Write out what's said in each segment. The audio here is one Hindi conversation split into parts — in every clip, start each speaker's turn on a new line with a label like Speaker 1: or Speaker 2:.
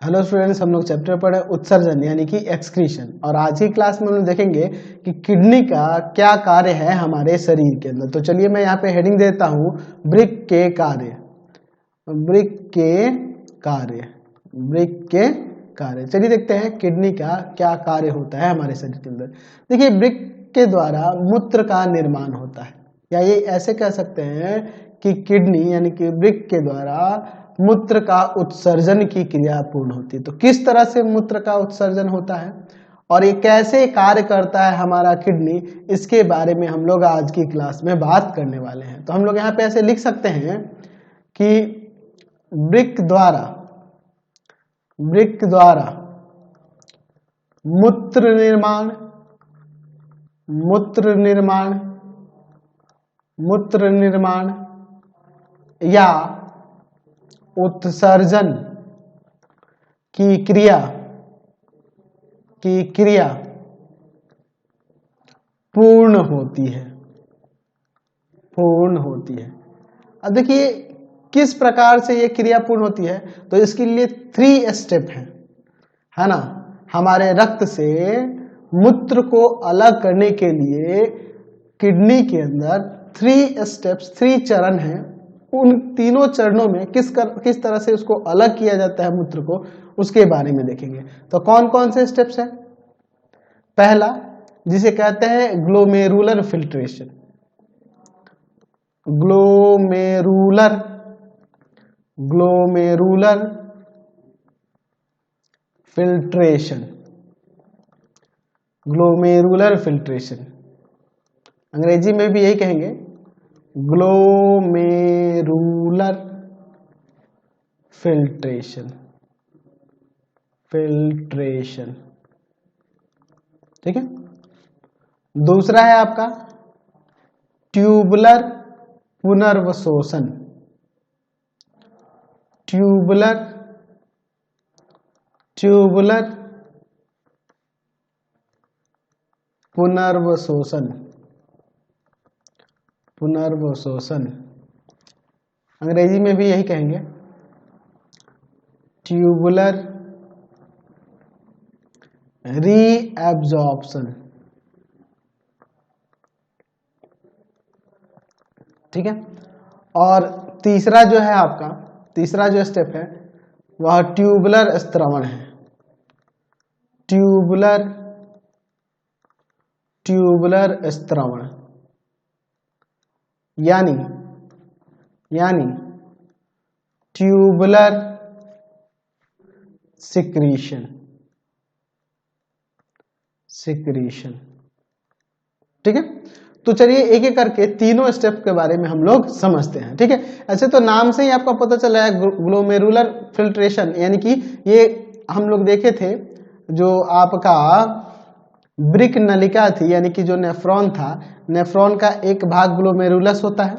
Speaker 1: हेलो स्टूडेंट्स, हम लोग चैप्टर पढ़े उत्सर्जन यानी कि एक्सक्रीशन। और आज की क्लास में हम लोग देखेंगे कि किडनी का क्या कार्य है हमारे शरीर के अंदर। तो चलिए मैं यहाँ पे हेडिंग देता हूँ, वृक्क के कार्य। वृक्क के कार्य, वृक्क के कार्य। चलिए देखते हैं किडनी का क्या कार्य होता है हमारे शरीर के अंदर। देखिए, वृक्क के द्वारा मूत्र का निर्माण होता है, या ये ऐसे कह सकते हैं कि किडनी यानी कि वृक्क के द्वारा मूत्र का उत्सर्जन की क्रिया पूर्ण होती है। तो किस तरह से मूत्र का उत्सर्जन होता है और ये कैसे कार्य करता है हमारा किडनी, इसके बारे में हम लोग आज की क्लास में बात करने वाले हैं। तो हम लोग यहाँ पे ऐसे लिख सकते हैं कि वृक्क द्वारा मूत्र निर्माण या उत्सर्जन की क्रिया पूर्ण होती है। अब देखिए किस प्रकार से ये क्रिया पूर्ण होती है। तो इसके लिए 3 स्टेप है ना। हमारे रक्त से मूत्र को अलग करने के लिए किडनी के अंदर 3 स्टेप्स, 3 चरण हैं। उन तीनों चरणों में किस तरह से उसको अलग किया जाता है मूत्र को, उसके बारे में देखेंगे। तो कौन कौन से स्टेप्स हैं? पहला, जिसे कहते हैं ग्लोमेरुलर फिल्ट्रेशन। ग्लोमेरुलर फिल्ट्रेशन, अंग्रेजी में भी यही कहेंगे, ग्लोमेरुलर फिल्ट्रेशन। ठीक है। दूसरा है आपका ट्यूबुलर पुनर्वशोषण। ट्यूबुलर पुनर्वशोषण, अंग्रेजी में भी यही कहेंगे, ट्यूबुलर रीएब्जॉर्प्शन। ठीक है। और तीसरा जो है आपका, तीसरा जो स्टेप है वह ट्यूबुलर स्त्रवण है। ट्यूबुलर स्त्रवण यानी ट्यूबुलर सिक्रीशन। ठीक है। तो चलिए एक एक करके तीनों स्टेप के बारे में हम लोग समझते हैं। ठीक है। ऐसे तो नाम से ही आपको पता चला है ग्लोमेरुलर फिल्ट्रेशन, यानी कि ये हम लोग देखे थे जो आपका वृक्क नलिका थी, यानी कि जो नेफ्रॉन था, नेफ्रॉन का एक भाग ग्लोमेरुलस होता है,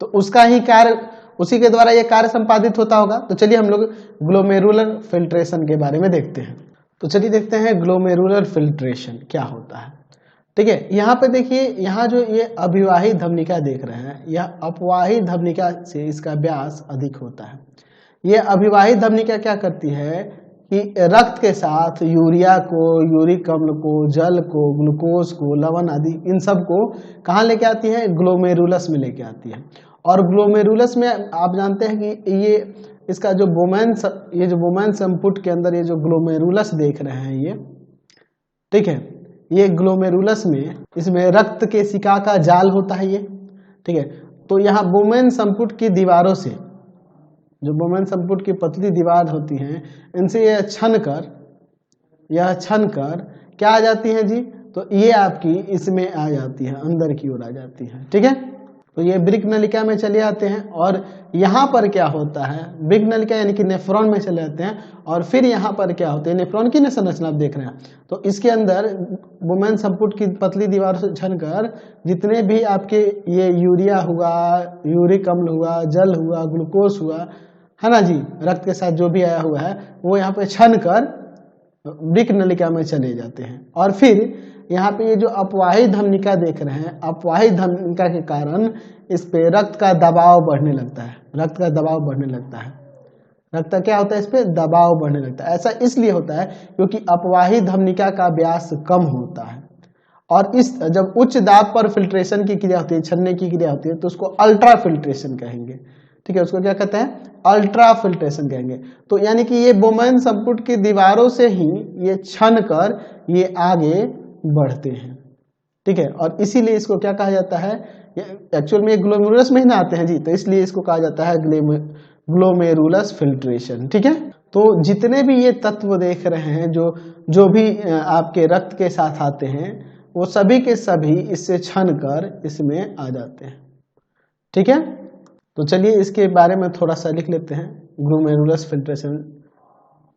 Speaker 1: तो उसका ही कार्य, उसी के द्वारा ये कार्य संपादित होता होगा। तो चलिए हम लोग ग्लोमेरुलर फिल्ट्रेशन के बारे में देखते हैं। तो चलिए देखते हैं ग्लोमेरुलर फिल्ट्रेशन क्या होता है। ठीक है। यहाँ पे देखिए, यहाँ जो ये अभिवाही धमनिका देख रहे हैं, यह अपवाही धमनिका से इसका व्यास अधिक होता है। ये अभिवाही धमनिका क्या करती है कि रक्त के साथ यूरिया को, यूरिक अम्ल को, जल को, ग्लूकोज को, लवण आदि, इन सब को कहाँ लेके आती है? ग्लोमेरुलस में लेके आती है। और ग्लोमेरुलस में आप जानते हैं कि ये इसका जो बोमेन्स, ये जो बोमेन संपुट के अंदर ये जो ग्लोमेरुलस देख रहे हैं ये, ठीक है, ये ग्लोमेरुलस में, इसमें रक्त के सिका का जाल होता है ये। ठीक है। तो यहाँ बोमेन संपुट की दीवारों से, जो बोमेन संपुट की पतली दीवार होती हैं, इनसे यह छन कर क्या आ जाती है जी? तो ये आपकी इसमें आ जाती है, अंदर की ओर आ जाती है। ठीक है। तो ये वृक्क नलिका में चले आते हैं और यहाँ पर क्या होता है? वृक्क नलिका यानी कि नेफ्रॉन में चले जाते हैं और फिर यहाँ पर क्या होते हैं? नेफ्रॉन की संरचना आप देख रहे हैं, तो इसके अंदर बोमेन संपुट की पतली दीवार से छनकर जितने भी आपके ये यूरिया हुआ, यूरिक अम्ल हुआ, जल हुआ, ग्लूकोज हुआ, है ना जी, रक्त के साथ जो भी आया हुआ है वो यहाँ पे छन कर वृक्क नलिका में चले जाते हैं। और फिर यहाँ पे ये जो अपवाही धमनिका देख रहे हैं, अपवाही धमनिका के कारण इस पे रक्त का दबाव बढ़ने लगता है, रक्त का क्या होता है, इस पे दबाव बढ़ने लगता है। ऐसा इसलिए होता है क्योंकि अपवाही धमनिका का व्यास कम होता है, और इस जब उच्च दाब पर फिल्ट्रेशन की क्रिया होती है, छन्ने की क्रिया होती है, तो उसको अल्ट्रा फिल्ट्रेशन कहेंगे। ठीक है, उसको क्या कहते हैं, अल्ट्रा फिल्ट्रेशन कहेंगे। तो यानी कि ये बोमेन संपुट की दीवारों से ही ये छन कर ये आगे बढ़ते हैं। ठीक है, और इसीलिए इसको क्या कहा जाता है, एक्चुअल में ये ग्लोमेरुलस में ही ना आते हैं जी, तो इसलिए इसको कहा जाता है ग्लोमेरुलस फिल्ट्रेशन। ठीक है, तो जितने भी ये तत्व देख रहे हैं जो भी आपके रक्त के साथ आते हैं, वो सभी के सभी इससे छन कर इसमें आ जाते हैं। ठीक है, तो चलिए इसके बारे में थोड़ा सा लिख लेते हैं, ग्लोमेरुलस फिल्ट्रेशन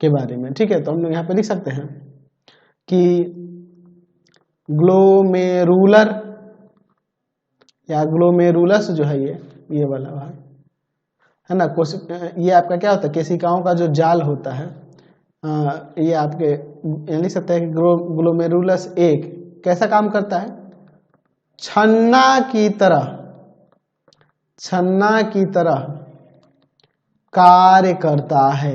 Speaker 1: के बारे में। ठीक है, तो हम लोग यहाँ पे लिख सकते हैं कि ग्लोमेरुलर या ग्लोमेरुलस जो है ये वाला भाग है ना, ये आपका क्या होता है, केशिकाओं का जो जाल होता है, ये आपके लिख सकते हैं कि ग्लोमेरुलस एक कैसा काम करता है, छन्ना की तरह कार्य करता है।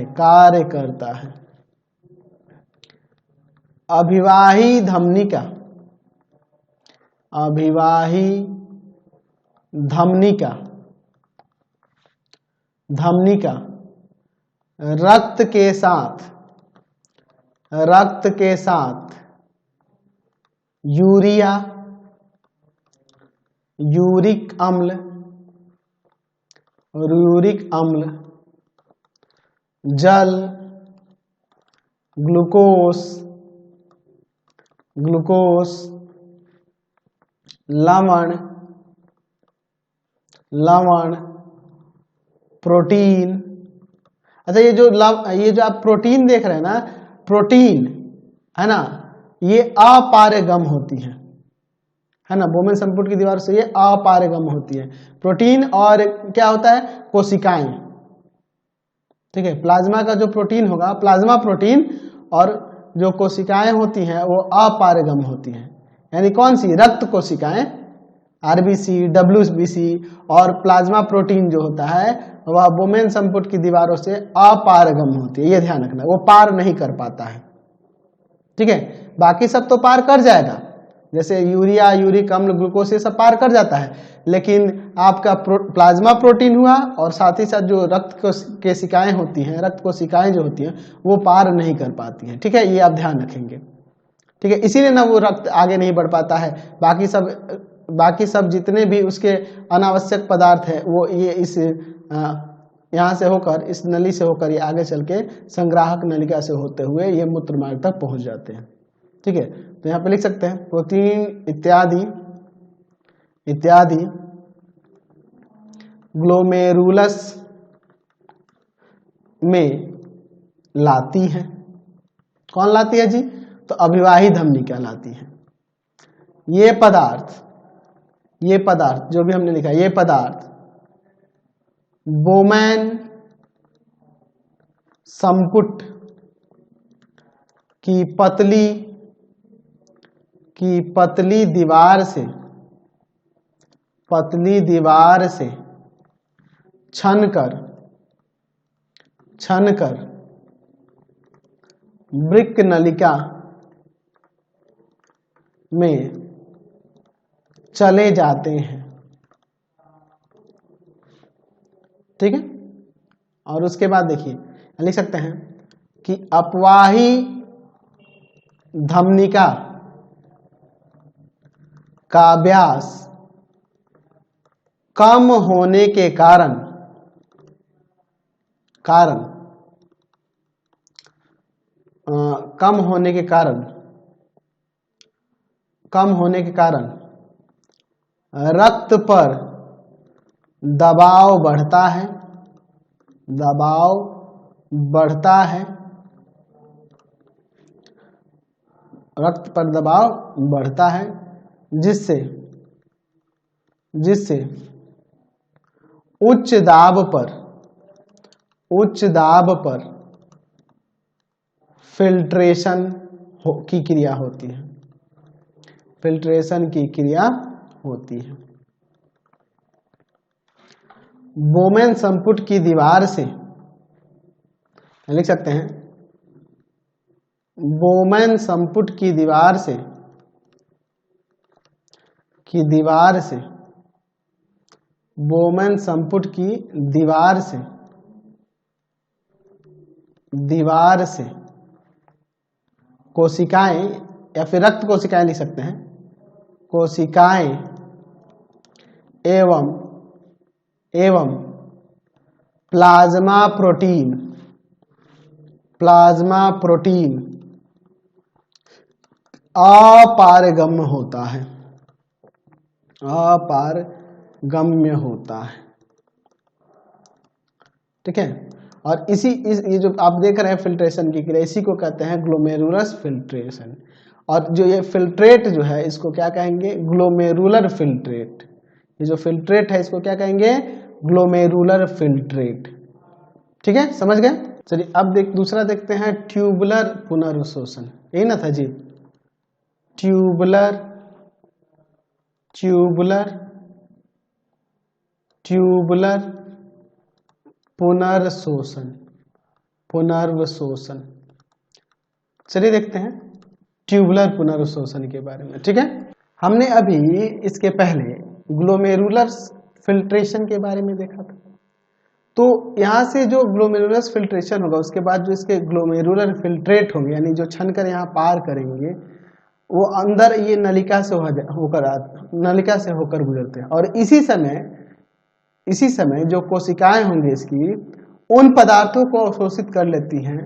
Speaker 1: अभिवाही धमनिका रक्त के साथ यूरिक अम्ल, जल, ग्लूकोस, लवण, प्रोटीन। अच्छा, ये जो आप प्रोटीन देख रहे हैं ना, प्रोटीन है ना, ये अपारगम होती है ना, बोमेन संपुट की दीवार से ये अपारगम होती है प्रोटीन। और क्या होता है, कोशिकाएं। ठीक है, प्लाज्मा का जो प्रोटीन होगा, प्लाज्मा प्रोटीन, और जो कोशिकाएं होती हैं वो अपारगम होती हैं। यानी कौन सी, रक्त कोशिकाएं, आरबीसी, डब्ल्यूबीसी, और प्लाज्मा प्रोटीन जो होता है वह बोमेन संपुट की दीवारों से अपारगम होती है। ये ध्यान रखना, वो पार नहीं कर पाता है। ठीक है, बाकी सब तो पार कर जाएगा, जैसे यूरिया, यूरिक अम्ल, ग्लूकोज, ये सब पार कर जाता है, लेकिन आपका प्लाज्मा प्रोटीन हुआ और साथ ही साथ जो रक्त कोशिकाएं होती हैं, रक्त कोशिकाएं जो होती हैं वो पार नहीं कर पाती हैं। ठीक है, ये आप ध्यान रखेंगे। ठीक है, इसीलिए ना वो रक्त आगे नहीं बढ़ पाता है। बाकी सब जितने भी उसके अनावश्यक पदार्थ है वो ये इस यहाँ से होकर, इस नली से होकर ये आगे चल के संग्राहक नलिका से होते हुए ये मूत्र मार्ग तक पहुंच जाते हैं। ठीक है, तो यहाँ पे लिख सकते हैं प्रोटीन इत्यादि ग्लोमेरुलस में लाती है। कौन लाती है जी, तो अभिवाही धमनिका लाती है। ये पदार्थ जो भी हमने लिखा, ये पदार्थ बोमेन संपुट की पतली दीवार से छनकर वृक्क नलिका में चले जाते हैं। ठीक है, और उसके बाद देखिए लिख सकते हैं कि अपवाही धमनिका का व्यास कम होने के कारण रक्त पर दबाव बढ़ता है, रक्त पर दबाव बढ़ता है, जिससे उच्च दाब पर फिल्ट्रेशन की क्रिया होती है। बोमेन संपुट की दीवार से लिख सकते हैं बोमेन संपुट की दीवार से बोमेन संपुट की दीवार से कोशिकाएं या फिर रक्त कोशिकाएं लिख सकते हैं, कोशिकाएं एवं प्लाज्मा प्रोटीन अपारगम्य होता है। ठीक है, और ये जो आप देख रहे हैं फिल्ट्रेशन की क्रिया, इसी को कहते हैं ग्लोमेरुलस फिल्ट्रेशन। और जो ये फिल्ट्रेट जो है इसको क्या कहेंगे, ग्लोमेरुलर फिल्ट्रेट। ये जो फिल्ट्रेट है इसको क्या कहेंगे, ग्लोमेरुलर फिल्ट्रेट। ठीक है, समझ गए। चलिए अब दूसरा देखते हैं ट्यूबुलर पुनर्वशोषण। यही ना था जी, ट्यूबुलर पुनर्वशोषण। चलिए देखते हैं ट्यूबुलर पुनर्वशोषण के बारे में। ठीक है, हमने अभी इसके पहले ग्लोमेरुलर फिल्ट्रेशन के बारे में देखा था। तो यहाँ से जो ग्लोमेरुलस फिल्ट्रेशन होगा उसके बाद जो इसके ग्लोमेरुलर फिल्ट्रेट होंगे, यानी जो छन कर यहाँ पार करेंगे, वो अंदर ये नलिका से होकर गुजरते हैं। और इसी समय जो कोशिकाएं होंगी इसकी, उन पदार्थों को अवशोषित कर लेती हैं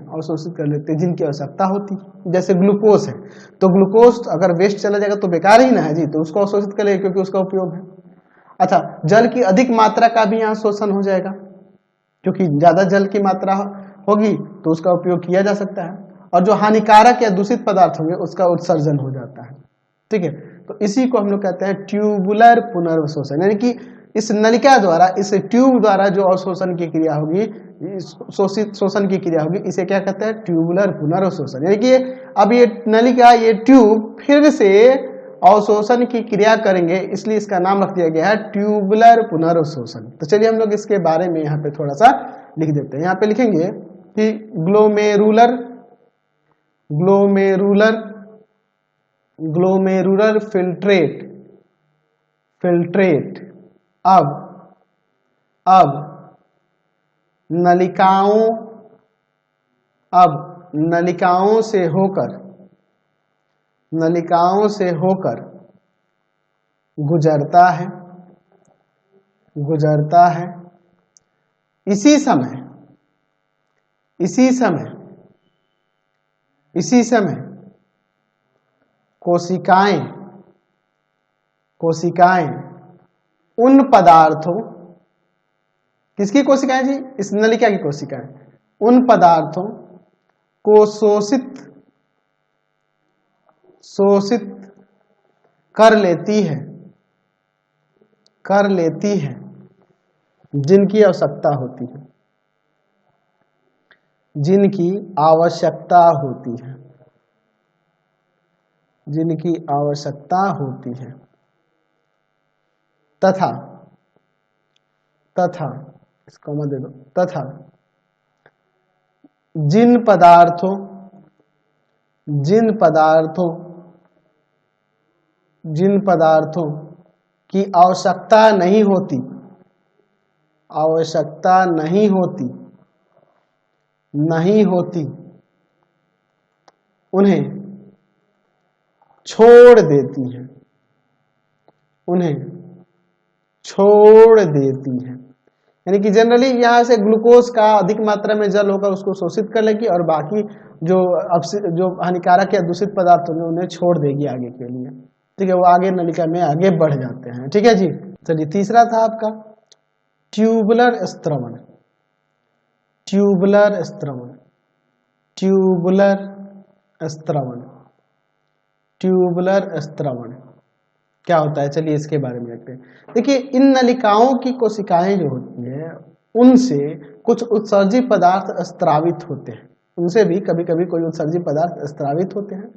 Speaker 1: जिनकी आवश्यकता होती है। जैसे ग्लूकोज है, तो ग्लूकोज अगर वेस्ट चला जाएगा तो बेकार ही ना है जी, तो उसको अवशोषित कर लेगा क्योंकि उसका उपयोग है। अच्छा, जल की अधिक मात्रा का भी यहाँ शोषण हो जाएगा, क्योंकि ज्यादा जल की मात्रा होगी तो उसका उपयोग किया जा सकता है। और जो हानिकारक या दूषित पदार्थ होंगे उसका उत्सर्जन हो जाता है। ठीक है, तो इसी को हम लोग कहते हैं ट्यूबुलर पुनर्वशोषण, यानी कि इस नलिका द्वारा, इस ट्यूब द्वारा जो अवशोषण की क्रिया होगी, शोषण की क्रिया होगी, इसे क्या कहते हैं, ट्यूबुलर पुनर्वशोषण। यानी कि अब ये नलिका, ये ट्यूब फिर से अवशोषण की क्रिया करेंगे, इसलिए इसका नाम रख दिया गया है ट्यूबुलर पुनर्वशोषण। तो चलिए हम लोग इसके बारे में यहाँ पे थोड़ा सा लिख देते हैं। यहाँ पे लिखेंगे कि ग्लोमेरुलर फिल्ट्रेट अब नलिकाओं से होकर गुजरता है। इसी समय कोशिकाएं उन पदार्थों, किसकी कोशिकाएं जी, इस नलिका की कोशिकाएं, उन पदार्थों को शोषित कर लेती है जिनकी आवश्यकता होती है तथा इसको मत दे दो, तथा जिन पदार्थों की आवश्यकता नहीं होती उन्हें छोड़ देती है। यानी कि जनरली यहाँ से ग्लूकोज का अधिक मात्रा में जल होकर उसको शोषित कर लेगी और बाकी जो हानिकारक या दूषित पदार्थ होंगे उन्हें छोड़ देगी आगे के लिए। ठीक है, वो आगे नलिका में आगे बढ़ जाते हैं। ठीक है जी, चलिए तीसरा था आपका ट्यूबुलर स्त्रवण क्या होता है, चलिए इसके बारे में देखते हैं। देखिए, इन नलिकाओं की कोशिकाएं जो होती हैं उनसे कुछ उत्सर्जित पदार्थ स्त्रावित होते हैं, उनसे भी कभी कभी कोई उत्सर्जित पदार्थ स्त्रावित होते हैं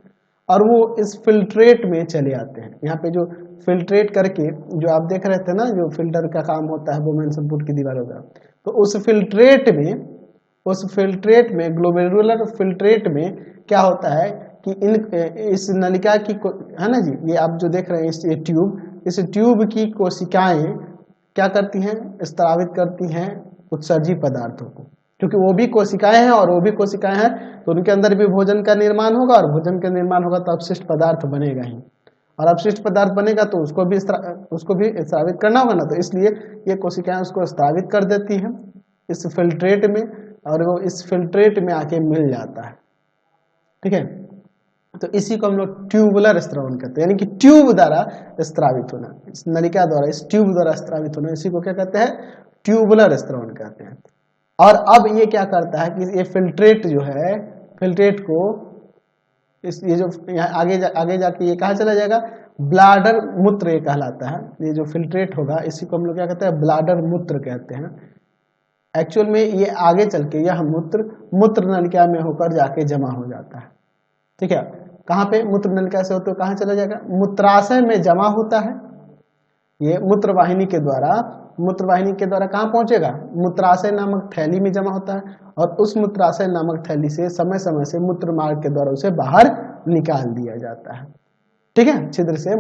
Speaker 1: और वो इस फिल्ट्रेट में चले आते हैं। यहाँ पे जो फिल्ट्रेट करके जो आप देख रहे थे ना, जो फिल्टर का काम होता है, बोमेन संपुट की दीवार होगा, तो उस फिल्ट्रेट में उस फिल्ट्रेट में, ग्लोमेरुलर फिल्ट्रेट में क्या होता है कि इस नलिका की है ना जी, ये आप जो देख रहे हैं इस ट्यूब की कोशिकाएं क्या करती हैं, स्त्रावित करती हैं उत्सर्जी पदार्थों को, क्योंकि वो भी कोशिकाएं हैं और वो भी कोशिकाएं हैं, तो उनके अंदर भी भोजन का निर्माण होगा, और भोजन का निर्माण होगा तो अपशिष्ट पदार्थ बनेगा ही, और अपशिष्ट पदार्थ बनेगा तो उसको भी स्त्रावित करना होगा ना, तो इसलिए ये कोशिकाएं उसको स्त्रावित कर देती हैं इस फिल्ट्रेट में, और वो इस फिल्ट्रेट में आके मिल जाता है। ठीक है, तो इसी को हम लोग ट्यूबुलर स्त्रवण कहते हैं, यानी कि ट्यूब द्वारा स्त्रावित होना, इस नलिका द्वारा, इस ट्यूब द्वारा स्त्रावित होना, इसी को क्या कहते हैं, ट्यूबुलर स्त्रवण कहते हैं। और अब ये क्या करता है कि ये फिल्ट्रेट जो है, फिल्ट्रेट को ये जो आगे जाके ये कहाँ चला जाएगा, ब्लाडर मूत्र ये कहलाता है। ये जो फिल्ट्रेट होगा इसी को हम लोग क्या कहते हैं, ब्लाडर मूत्र कहते हैं। एक्चुअल में ये आगे चल के यह मूत्र नलिका में होकर जाके जमा हो जाता है। ठीक है, कहाँ पे, मूत्र नलिका से होते हुए कहाँ चला जाएगा, मूत्राशय में जमा होता है। ये मूत्रवाहिनी के द्वारा कहाँ पहुंचेगा, मूत्राशय नामक थैली में जमा होता है, और उस मूत्राशय नामक थैली से समय समय से मूत्र मार्ग के द्वारा उसे बाहर निकाल दिया जाता है। ठीक है, छिद्र से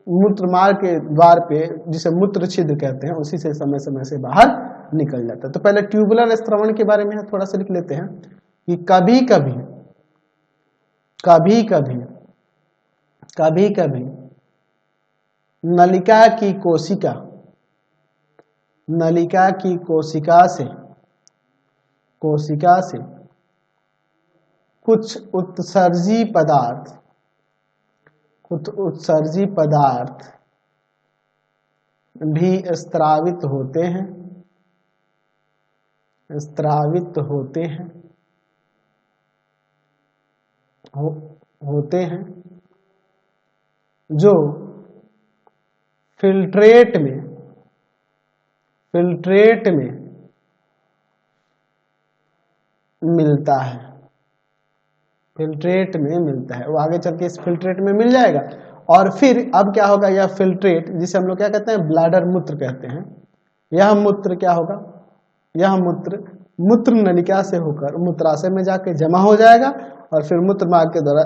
Speaker 1: मूत्र मार्ग के द्वार पे, जिसे मूत्र छिद्र कहते हैं, उसी से समय समय से बाहर निकल जाता है। तो पहले ट्यूबुलर स्त्रवण के बारे में थोड़ा सा लिख लेते हैं कि कभी कभी नलिका की कोशिका से कुछ उत्सर्जी पदार्थ भी स्त्रावित होते हैं जो फिल्ट्रेट में मिलता है, वो आगे चल के इस फिल्ट्रेट में मिल जाएगा। और फिर अब क्या होगा, यह फिल्ट्रेट जिसे हम लोग क्या कहते हैं, ब्लैडर मूत्र कहते हैं, यह मूत्र क्या होगा, यह मूत्र नलिका से होकर मूत्राशय में जाके जमा हो जाएगा, और फिर मूत्र मार्ग के द्वारा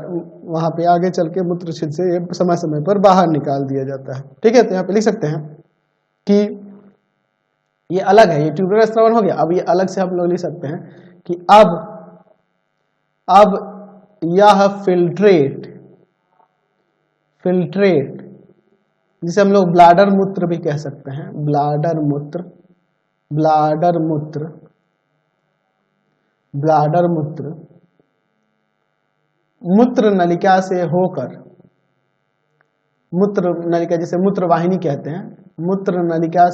Speaker 1: वहां पे आगे चल के मूत्र छिद्र से ये समय समय पर बाहर निकाल दिया जाता है। ठीक है, तो यहाँ पे लिख सकते हैं कि ये अलग है, ये ट्यूबुलर स्त्रवण हो गया। अब ये अलग से हम लोग लिख सकते हैं कि अब यह फिल्ट्रेट जिसे हम लोग ब्लैडर मूत्र भी कह सकते हैं, ब्लैडर मूत्र मूत्र नलिका से होकर, मूत्र नलिका जिसे मूत्रवाहिनी कहते हैं, मूत्र नलिका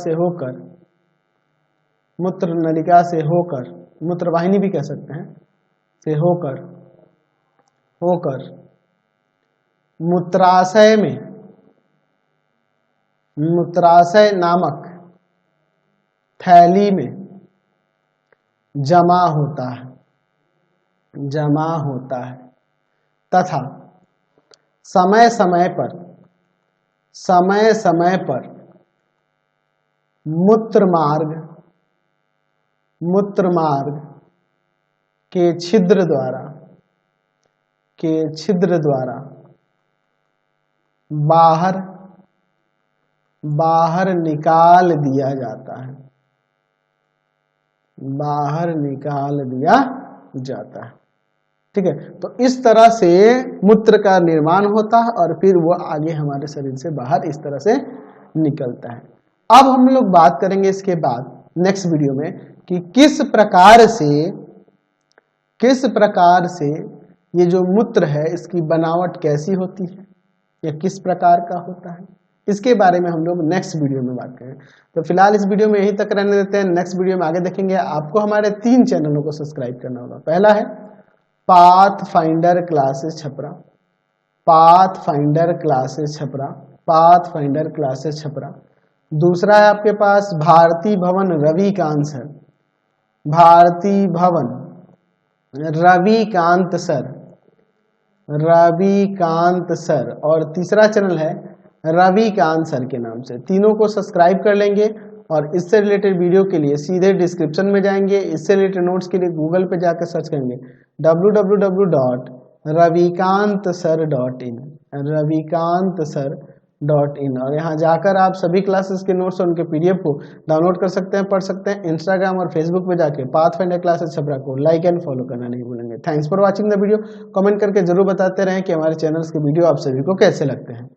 Speaker 1: से होकर मूत्रवाहिनी भी कह सकते हैं, से होकर मूत्राशय नामक थैली में जमा होता है तथा समय समय पर मूत्र मार्ग के छिद्र द्वारा बाहर निकाल दिया जाता है, ठीक है। तो इस तरह से मूत्र का निर्माण होता है और फिर वो आगे हमारे शरीर से बाहर इस तरह से निकलता है। अब हम लोग बात करेंगे इसके बाद नेक्स्ट वीडियो में कि किस प्रकार से ये जो मूत्र है इसकी बनावट कैसी होती है या किस प्रकार का होता है, इसके बारे में हम लोग नेक्स्ट वीडियो में बात करेंगे। तो फिलहाल इस वीडियो में यहीं तक रहने देते हैं, नेक्स्ट वीडियो में आगे देखेंगे। आपको हमारे 3 चैनलों को सब्सक्राइब करना होगा। पहला है पाथफाइंडर क्लासेस छपरा, दूसरा है आपके पास भारती भवन रविकांत सर, और तीसरा चैनल है रविकांत सर के नाम से। तीनों को सब्सक्राइब कर लेंगे और इससे रिलेटेड वीडियो के लिए सीधे डिस्क्रिप्शन में जाएंगे। इससे रिलेटेड नोट्स के लिए गूगल पे जाकर सर्च करेंगे www.ravikantsir.in ravikantsir.in और यहाँ जाकर आप सभी क्लासेस के नोट्स और उनके पीडीएफ को डाउनलोड कर सकते हैं, पढ़ सकते हैं। इंस्टाग्राम और फेसबुक पे जाके पाथफाइंडर क्लासेस छपरा को लाइक एंड फॉलो करना नहीं भूलेंगे। Thanks for watching the video. Comment करके जरूर बताते रहें कि हमारे चैनल्स के वीडियो आप सभी को कैसे लगते हैं।